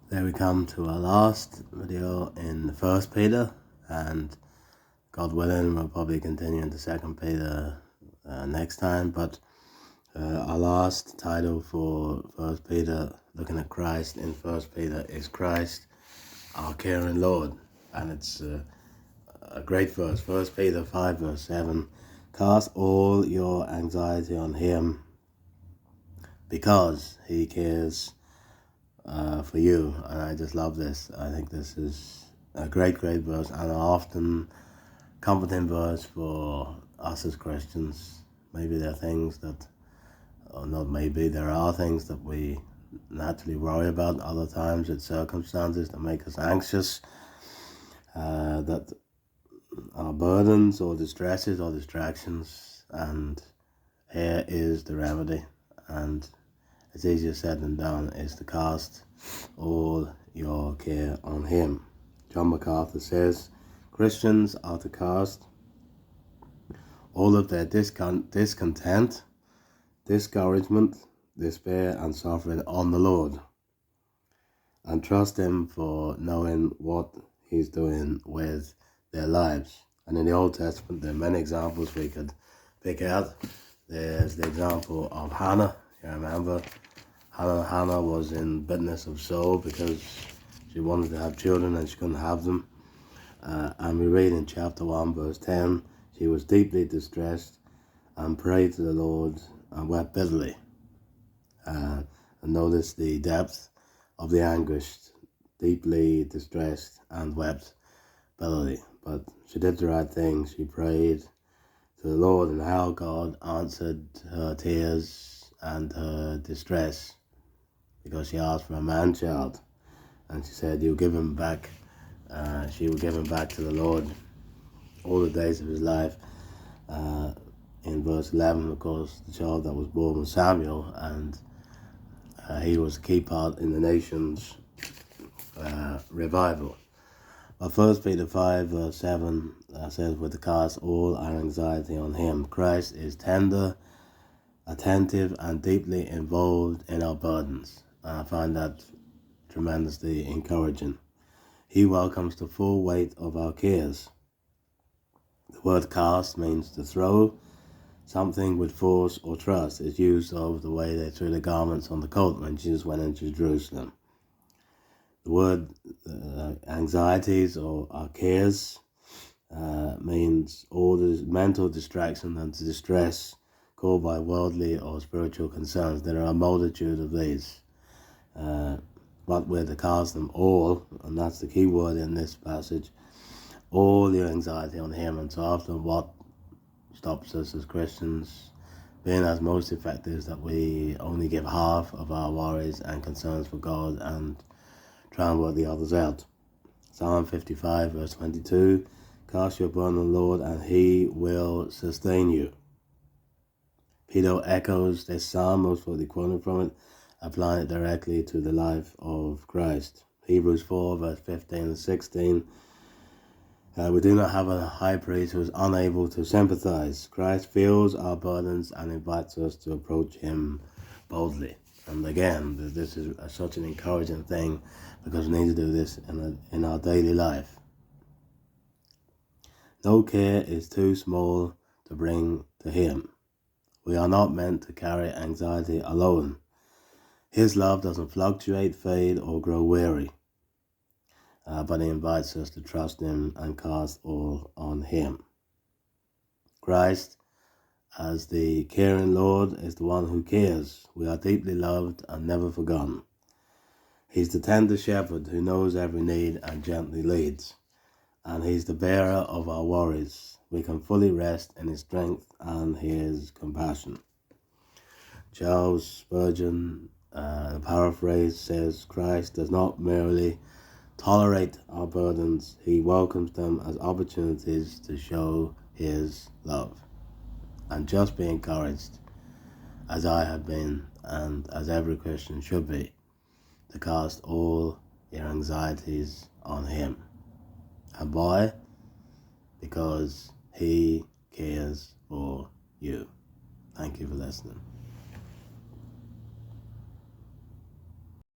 There we come to our last video in 1 Peter, and God willing we'll probably continue into 2 Peter next time, but our last title for 1 Peter, looking at Christ in 1 Peter, is Christ, our caring Lord. And it's a great verse, 1 Peter 5 verse 7, cast all your anxiety on him because he cares for you. And I just love this. I think this is a great verse, and an often comforting verse for us as Christians. Maybe there are things that, or not maybe, there are things that we naturally worry about. Other times it's circumstances that make us anxious, that are burdens or distresses or distractions, and here is the remedy. And it's easier said than done, is to cast all your care on him. John MacArthur says Christians are to cast all of their discontent, discouragement, despair and suffering on the Lord, and trust him for knowing what he's doing with their lives. And in the Old Testament there are many examples we could pick out. There's the example of Hannah. You remember Hannah was in bitterness of soul because she wanted to have children and she couldn't have them. And we read in chapter 1 verse 10, she was deeply distressed and prayed to the Lord and wept bitterly. And notice the depth of the anguish, deeply distressed and wept bitterly. But she did the right thing. She prayed to the Lord, and how God answered her tears and her distress, because she asked for a man-child, and she said you'll give him back. She will give him back to the Lord all the days of his life. In verse 11, of course, the child that was born was Samuel, and he was a key part in the nation's revival. But 1 Peter 5 verse 7 says, we're to cast all our anxiety on him. Christ is tender, attentive and deeply involved in our burdens. And I find that tremendously encouraging. He welcomes the full weight of our cares. The word cast means to throw something with force or trust. It's used of the way they threw the garments on the colt when Jesus went into Jerusalem. The word anxieties or our cares means all the mental distraction and distress caused by worldly or spiritual concerns. There are a multitude of these, but we're to cast them all, and that's the key word in this passage, all your anxiety on him. And so often what stops us as Christians being as most effective is that we only give half of our worries and concerns for God and try and work the others out. Psalm 55 verse 22, cast your burden on the Lord and he will sustain you. Peter echoes this psalm, most likely quoting from it, applying it directly to the life of Christ. Hebrews 4 verse 15 and 16, we do not have a high priest who is unable to sympathize. Christ feels our burdens and invites us to approach him boldly. And again, this is such an encouraging thing, because we need to do this in our daily life. No care is too small to bring to him. We are not meant to carry anxiety alone. His love doesn't fluctuate, fade, or grow weary, but he invites us to trust him and cast all on him. Christ, as the caring Lord, is the one who cares. We are deeply loved and never forgotten. He's the tender shepherd who knows every need and gently leads. And he's the bearer of our worries. We can fully rest in his strength and his compassion. Charles Spurgeon, the paraphrase, says, Christ does not merely tolerate our burdens, he welcomes them as opportunities to show his love. And just be encouraged, as I have been, and as every Christian should be, to cast all your anxieties on him. And why? Because he cares for you. Thank you for listening.